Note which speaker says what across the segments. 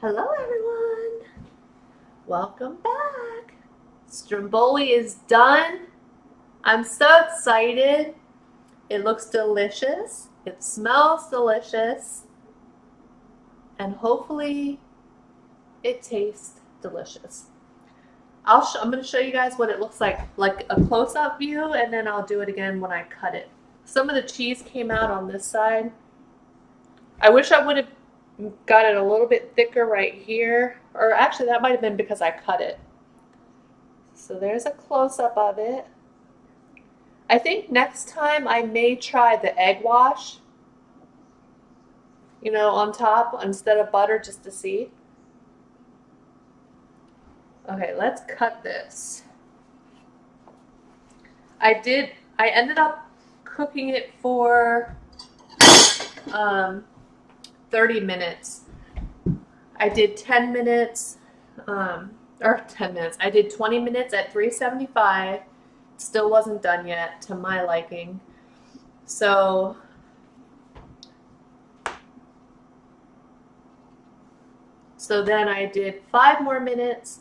Speaker 1: Hello everyone! Welcome back! Stromboli is done. I'm so excited. It looks delicious. It smells delicious. And hopefully it tastes delicious. I'm going to show you guys what it looks like a close-up view, and then I'll do it again when I cut it. Some of the cheese came out on this side. I wish I would have got it a little bit thicker right here, or actually that might have been because I cut it. So there's a close-up of it. I think next time I may try the egg wash, on top instead of butter, just to see. Okay, let's cut this. I ended up cooking it for 30 minutes. I did 10 minutes, or 10 minutes. I did 20 minutes at 375. Still wasn't done yet to my liking. So then I did 5 more minutes.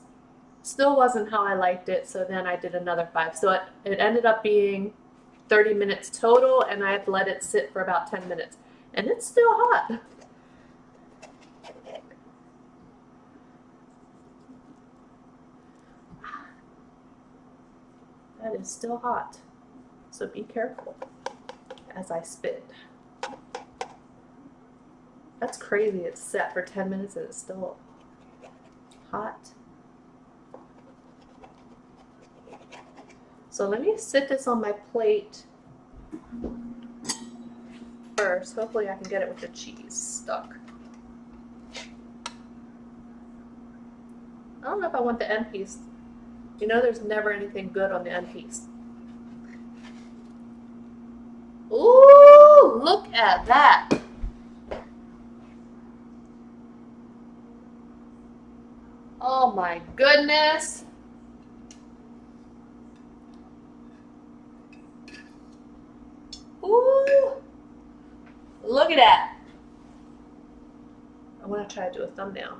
Speaker 1: Still wasn't how I liked it, so then I did another 5. So it ended up being 30 minutes total, and I had let it sit for about 10 minutes. And it's still hot. That is still hot. So be careful as I spit. That's crazy. It's set for 10 minutes and it's still hot. So let me sit this on my plate first. Hopefully I can get it with the cheese stuck. I don't know if I want the end piece. There's never anything good on the end piece. Ooh, look at that. Oh my goodness. Ooh, look at that. I want to try to do a thumbnail.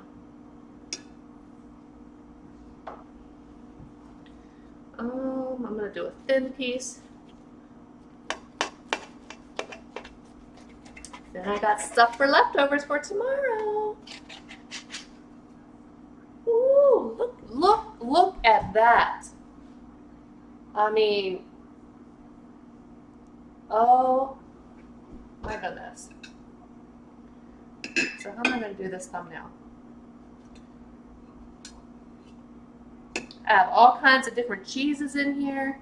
Speaker 1: I'm going to do a thin piece. Then I got stuff for leftovers for tomorrow. Ooh, look at that. I mean, oh my goodness. So how am I going to do this thumbnail? I have all kinds of different cheeses in here.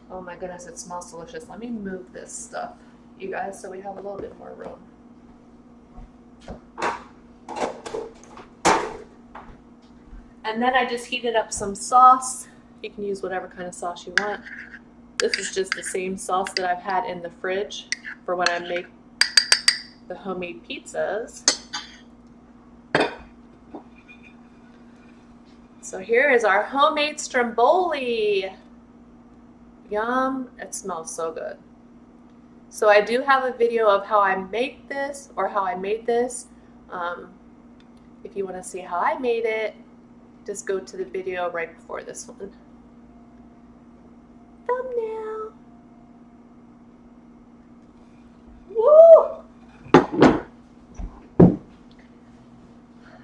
Speaker 1: Oh my goodness, it smells delicious. Let me move this stuff, you guys, so we have a little bit more room. And then I just heated up some sauce. You can use whatever kind of sauce you want. This is just the same sauce that I've had in the fridge for when I make the homemade pizzas. So here is our homemade Stromboli. Yum, it smells so good. So I do have a video of how I make this, or how I made this. If you want to see how I made it, just go to the video right before this one. Thumbnail. Woo!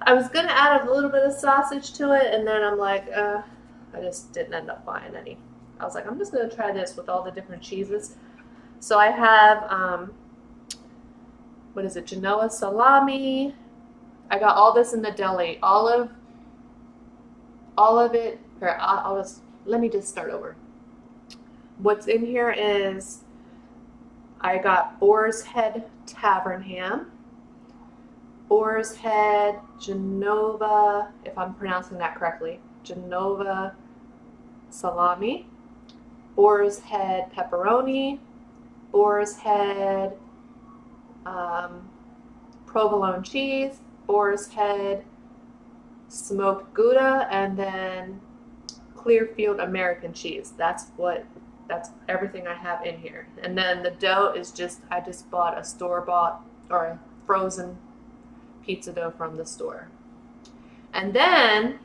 Speaker 1: I was gonna add a little bit of sausage to it, and then I'm like, I just didn't end up buying any. I was like, I'm just gonna try this with all the different cheeses. So I have, what is it, Genoa salami. I got all this in the deli. All of it. Here, let me just start over. What's in here is, I got Boar's Head Tavern ham, Boar's Head Genova, if I'm pronouncing that correctly, Genova salami, Boar's Head pepperoni, Boar's Head provolone cheese, Boar's Head smoked Gouda, and then Clearfield American cheese. That's everything I have in here. And then the dough is I just bought a store-bought or a frozen pizza dough from the store. And then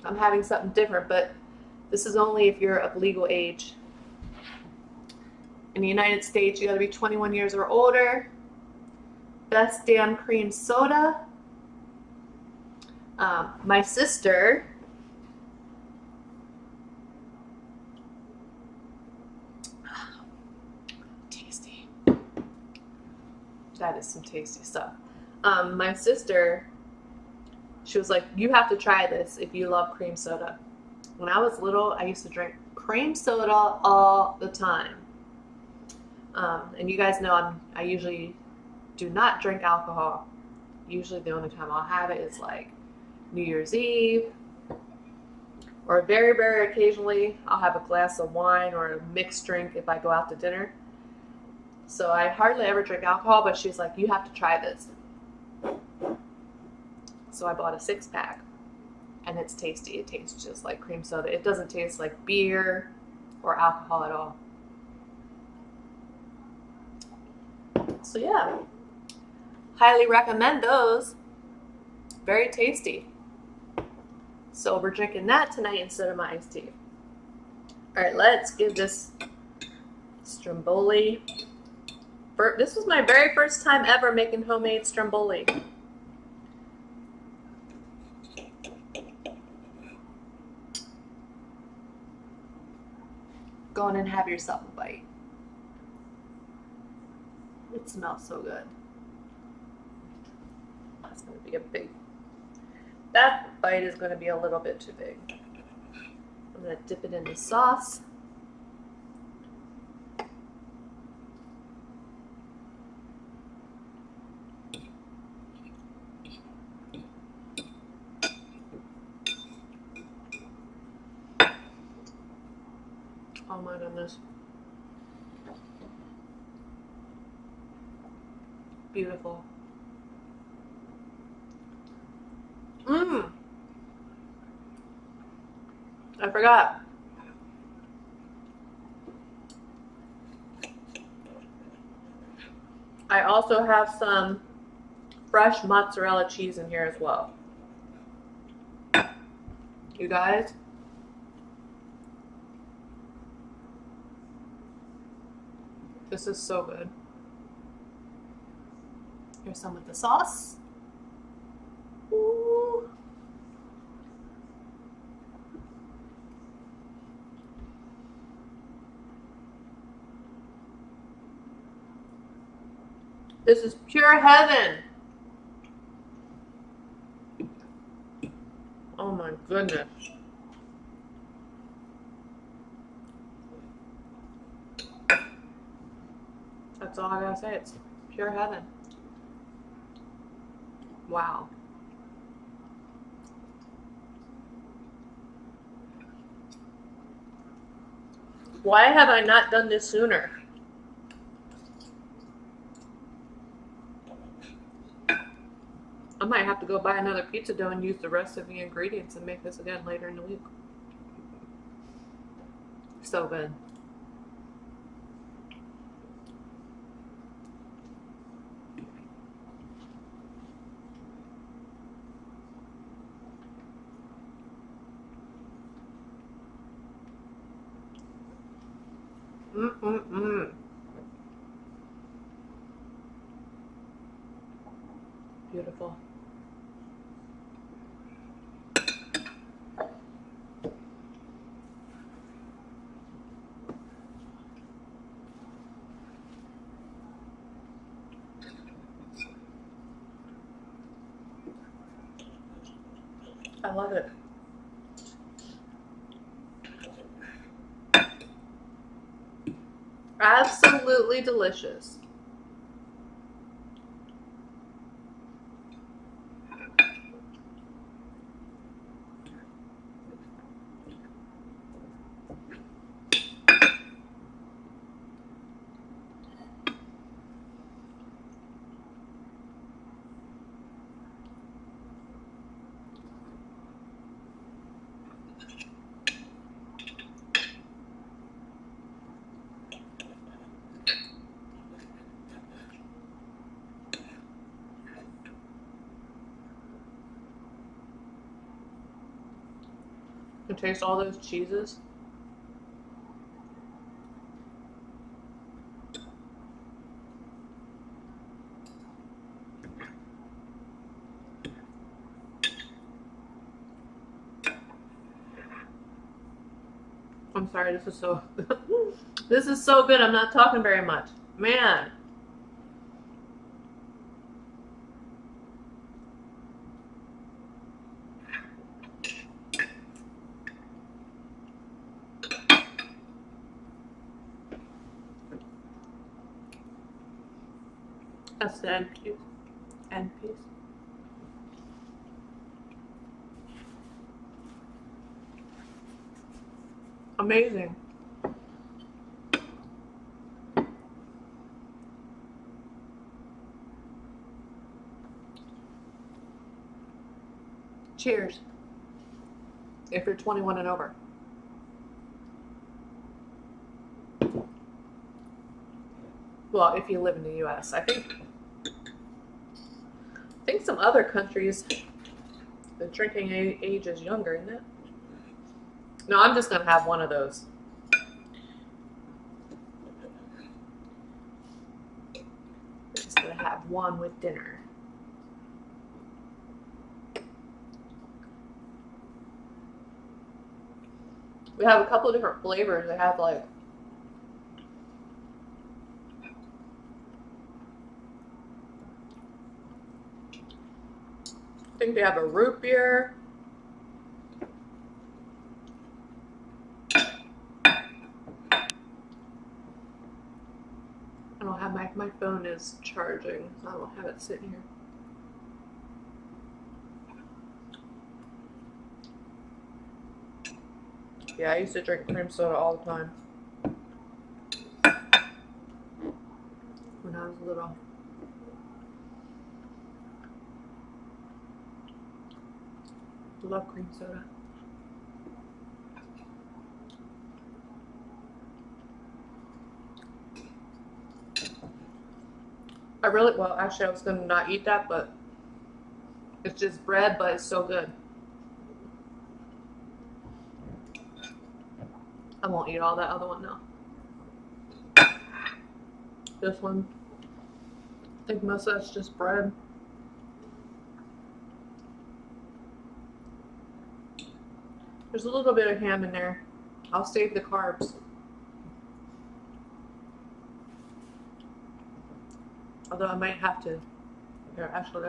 Speaker 1: I'm having something different, but this is only if you're of legal age. In the United States, you gotta be 21 years or older. Best damn cream soda. My sister tasty. That is some tasty stuff. My sister, she was like, you have to try this if you love cream soda. When I was little, I used to drink cream soda all the time. And you guys know I usually do not drink alcohol. Usually the only time I'll have it is like New Year's Eve, or very, very occasionally I'll have a glass of wine or a mixed drink if I go out to dinner. So I hardly ever drink alcohol, but she's like, you have to try this. So I bought a 6-pack, and it's tasty. It tastes just like cream soda. It doesn't taste like beer or alcohol at all. So yeah, highly recommend those. Very tasty. So we're drinking that tonight instead of my iced tea. All right, let's give this Stromboli. This was my very first time ever making homemade Stromboli. Go on and have yourself a bite. It smells so good. That's going to be a big... That bite is going to be a little bit too big. I'm going to dip it in the sauce. Oh my goodness. Beautiful. I forgot. I also have some fresh mozzarella cheese in here as well. You guys, this is so good. Here's some with the sauce. Ooh. This is pure heaven. Oh my goodness. That's all I gotta say. It's pure heaven. Wow. Why have I not done this sooner? I might have to go buy another pizza dough and use the rest of the ingredients and make this again later in the week. So good. Beautiful. I love it. Absolutely delicious. You taste all those cheeses. I'm sorry, this is so this is so good. I'm not talking very much. Man. That's the end piece. End piece. Amazing. Cheers. If you're 21 and over. Well, if you live in the US. I think some other countries the drinking age is younger, isn't it? No, I'm just gonna have one of those. I'm just gonna have one with dinner. We have a couple of different flavors. They have like I think they have a root beer. I don't have my phone is charging, so I don't have it sitting here. Yeah, I used to drink cream soda all the time when I was little. Love cream soda. Well, actually I was gonna not eat that, but it's just bread, but it's so good. I won't eat all that other one now. This one, I think most of that's just bread. There's a little bit of ham in there. I'll save the carbs. Although I might have to. Here, actually,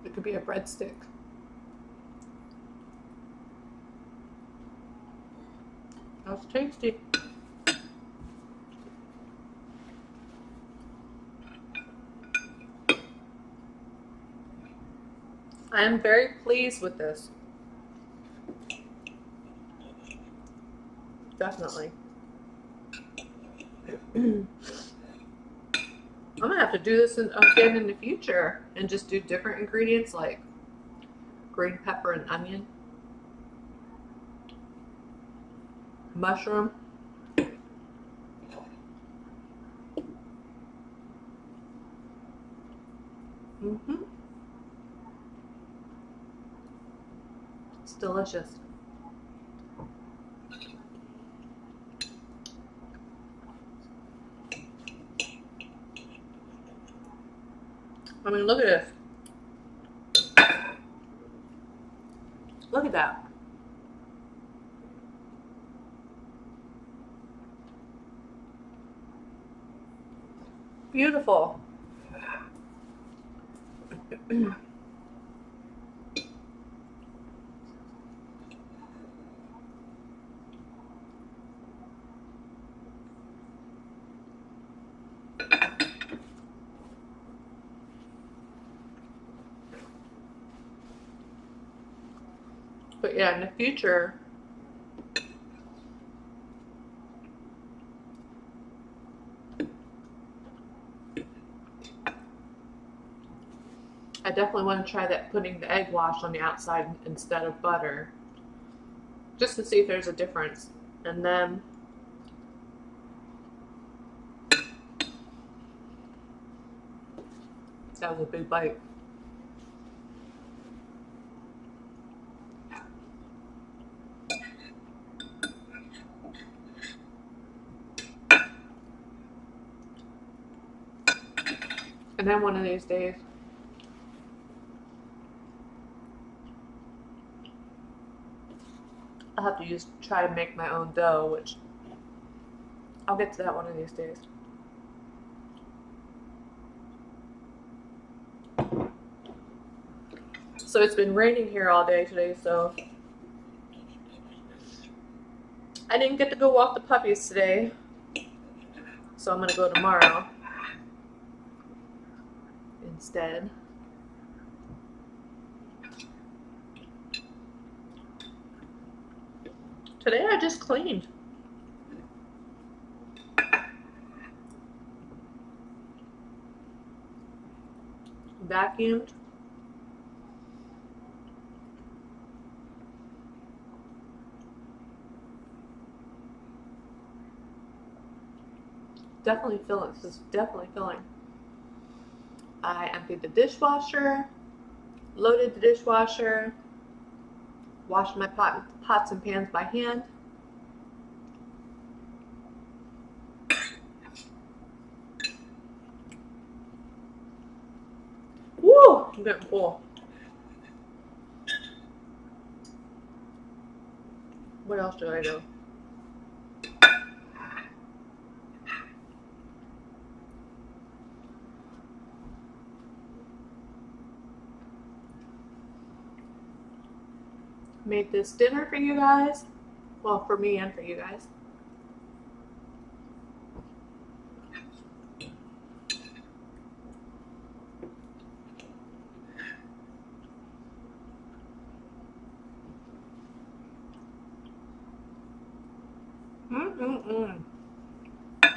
Speaker 1: it could be a breadstick. That's tasty. I am very pleased with this. Definitely. I'm gonna have to do this again in the future and just do different ingredients like green pepper and onion, mushroom. It's delicious. I mean, look at this. Look at that. Beautiful. But yeah, in the future, I definitely want to try that, putting the egg wash on the outside instead of butter, just to see if there's a difference. And then that was a big bite. And then one of these days, I'll have to try to make my own dough, which I'll get to that one of these days. So it's been raining here all day today, so I didn't get to go walk the puppies today. So I'm gonna go tomorrow instead. Today I just cleaned. Vacuumed. Definitely filling. This is definitely filling. I emptied the dishwasher, loaded the dishwasher, washed my pots and pans by hand. Woo! I'm getting full. What else did I do? Made this dinner for you guys. Well, for me and for you guys.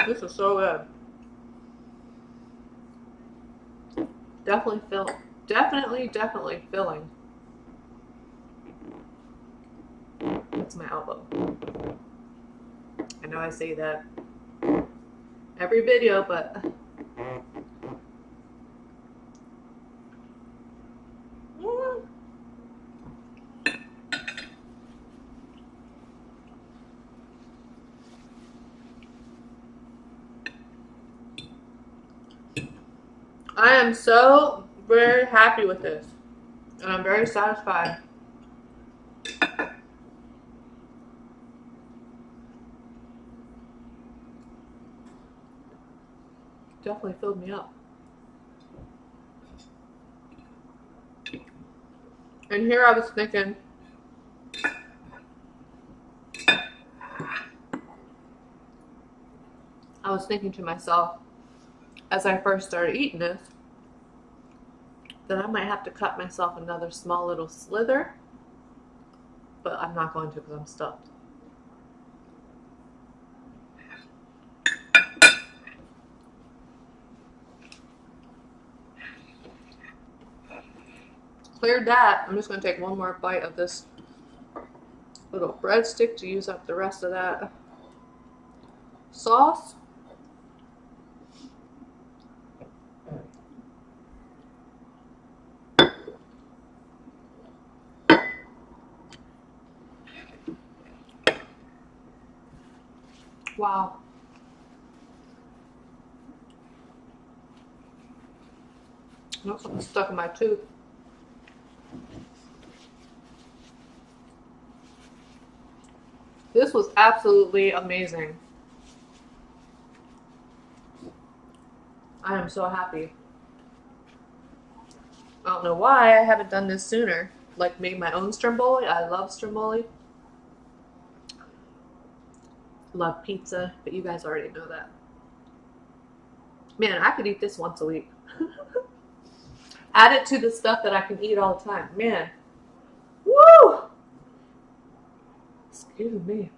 Speaker 1: This is so good. Definitely filling. Definitely filling. That's my elbow. I know I say that every video, but I am so very happy with this, and I'm very satisfied. Definitely filled me up. And here I was thinking, to myself, as I first started eating this, that I might have to cut myself another small little slither, but I'm not going to because I'm stuffed. Cleared that. I'm just going to take one more bite of this little breadstick to use up the rest of that sauce. Wow. Nope, something stuck in my tooth. This was absolutely amazing. I am so happy. I don't know why I haven't done this sooner. Like, made my own Stromboli. I love Stromboli. Love pizza, but you guys already know that. Man, I could eat this once a week. Add it to the stuff that I can eat all the time. Man. Woo! Excuse me.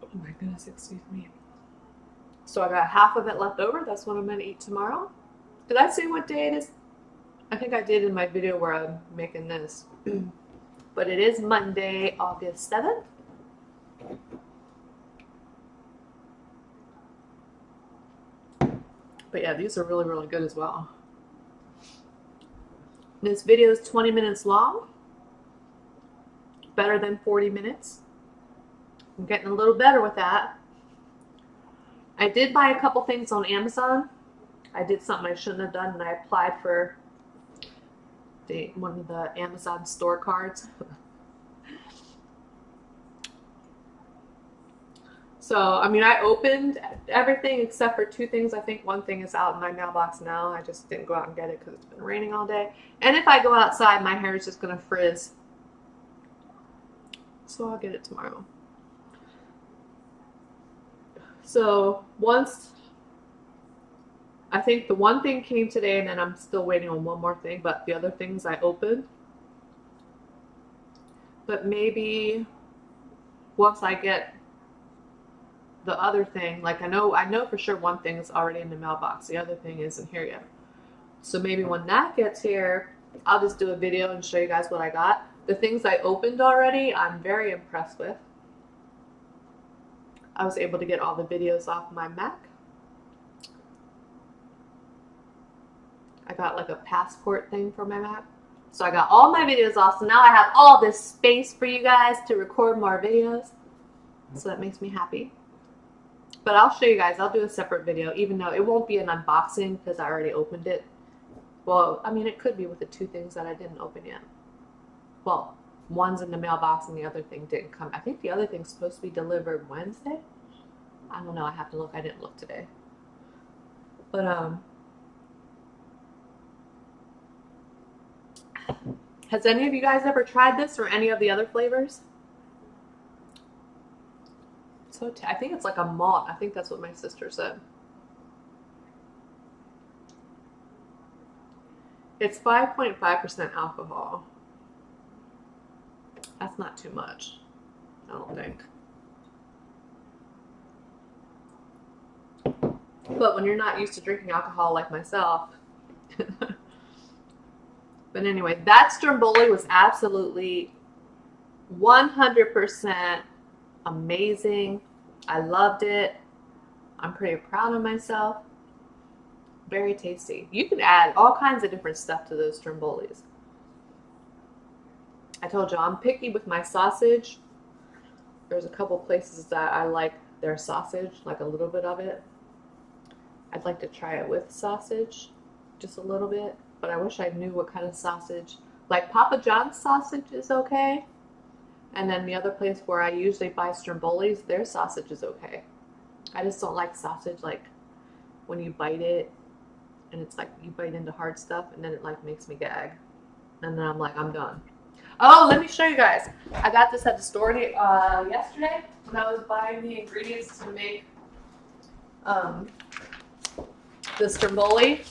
Speaker 1: Oh my goodness, excuse me. So I got half of it left over. That's what I'm going to eat tomorrow. Did I say what day it is? I think I did in my video where I'm making this. But it is Monday, August 7th. But yeah, these are really, really good as well. This video is 20 minutes long. Better than 40 minutes. I'm getting a little better with that. I did buy a couple things on Amazon. I did something I shouldn't have done, and I applied for one of the Amazon store cards. So, I mean, I opened everything except for 2 things. I think 1 thing is out in my mailbox now. I just didn't go out and get it because it's been raining all day. And if I go outside, my hair is just going to frizz. So I'll get it tomorrow. So I think the 1 thing came today, and then I'm still waiting on 1 more thing, but the other things I opened. But maybe once I get the other thing, like I know for sure 1 thing is already in the mailbox. The other thing isn't here yet. So maybe when that gets here, I'll just do a video and show you guys what I got. The things I opened already, I'm very impressed with. I was able to get all the videos off my Mac. I got like a passport thing for my Mac. So I got all my videos off. So now I have all this space for you guys to record more videos. So that makes me happy. But I'll show you guys. I'll do a separate video, even though it won't be an unboxing because I already opened it. Well, I mean, it could be with the 2 things that I didn't open yet. Well, 1's in the mailbox and the other thing didn't come. I think the other thing's supposed to be delivered Wednesday. I don't know. I have to look. I didn't look today. But, has any of you guys ever tried this or any of the other flavors? So I think it's like a malt. I think that's what my sister said. It's 5.5% alcohol. That's not too much, I don't think. But when you're not used to drinking alcohol like myself. But anyway, that Stromboli was absolutely 100% amazing. I loved it. I'm pretty proud of myself. Very tasty. You can add all kinds of different stuff to those Strombolis. I told you I'm picky with my sausage. There's a couple places that I like their sausage, like a little bit of it. I'd like to try it with sausage, just a little bit, but I wish I knew what kind of sausage. Like Papa John's sausage is okay. And then the other place where I usually buy Strombolis, their sausage is okay. I just don't like sausage like when you bite it and it's like you bite into hard stuff and then it like makes me gag. And then I'm like, I'm done. Oh, let me show you guys. I got this at the store yesterday when I was buying the ingredients to make the Stromboli.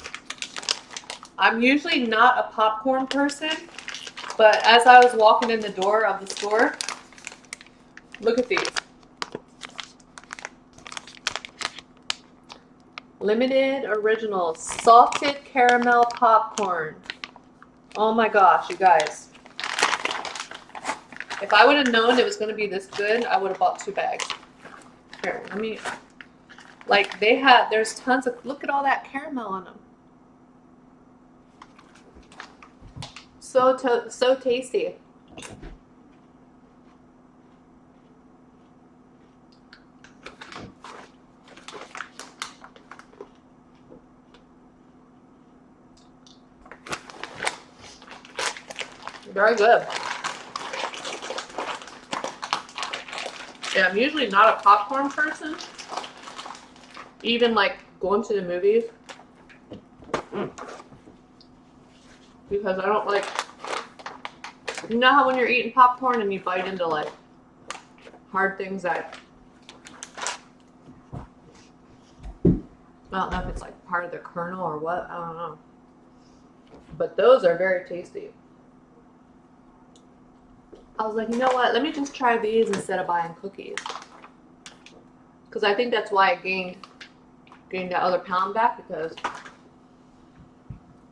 Speaker 1: I'm usually not a popcorn person, but as I was walking in the door of the store, look at these. Limited original salted caramel popcorn. Oh my gosh, you guys. If I would have known it was going to be this good, I would have bought 2 bags. Here, let me, like there's tons of, look at all that caramel on them. So tasty. Very good. Yeah, I'm usually not a popcorn person. Even like going to the movies. Because I don't like, you know how when you're eating popcorn and you bite into like hard things that, I don't know if it's like part of the kernel or what, I don't know. But those are very tasty. I was like, you know what? Let me just try these instead of buying cookies. Because I think that's why I gained that other pound back, because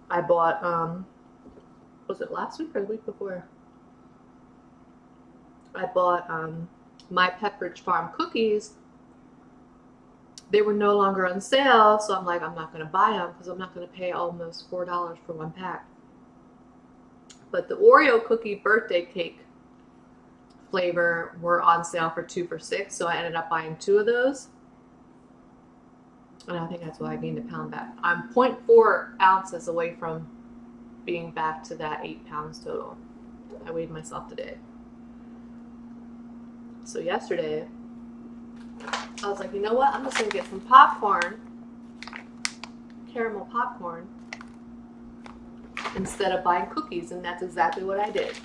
Speaker 1: I bought, was it last week or the week before? I bought my Pepperidge Farm cookies. They were no longer on sale, so I'm like, I'm not going to buy them because I'm not going to pay almost $4 for 1 pack. But the Oreo cookie birthday cake flavor were on sale for 2 for $6, so I ended up buying 2 of those. And I think that's why I gained a pound back. I'm 0.4 ounces away from being back to that 8 pounds total. I weighed myself today. So yesterday, I was like, you know what? I'm just gonna get some popcorn, caramel popcorn, instead of buying cookies, and that's exactly what I did.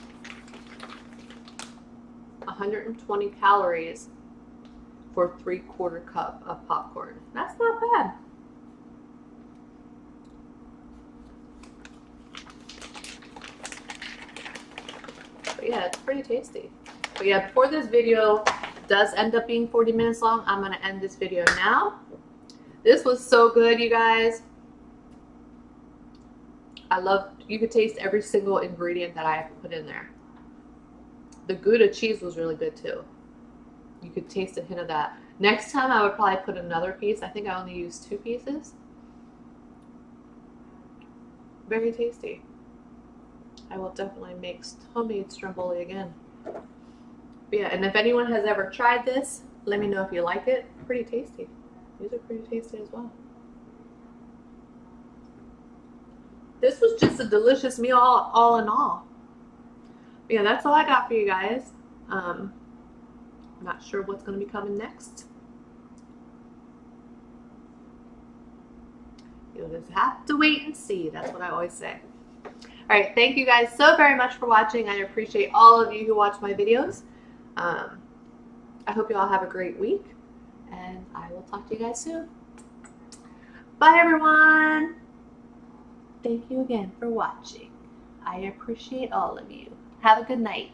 Speaker 1: 120 calories for 3/4 cup of popcorn. That's not bad. But yeah, it's pretty tasty. But yeah, before this video does end up being 40 minutes long, I'm gonna end this video now. This was so good, you guys. You could taste every single ingredient that I put in there. The Gouda cheese was really good too. You could taste a hint of that. Next time I would probably put another piece. I think I only used 2 pieces. Very tasty. I will definitely make homemade Stromboli again. But yeah, and if anyone has ever tried this, let me know if you like it. Pretty tasty. These are pretty tasty as well. This was just a delicious meal all in all. But yeah, that's all I got for you guys. I'm not sure what's going to be coming next. You'll just have to wait and see. That's what I always say. All right, thank you guys so very much for watching. I appreciate all of you who watch my videos. I hope you all have a great week, and I will talk to you guys soon. Bye, everyone. Thank you again for watching. I appreciate all of you. Have a good night.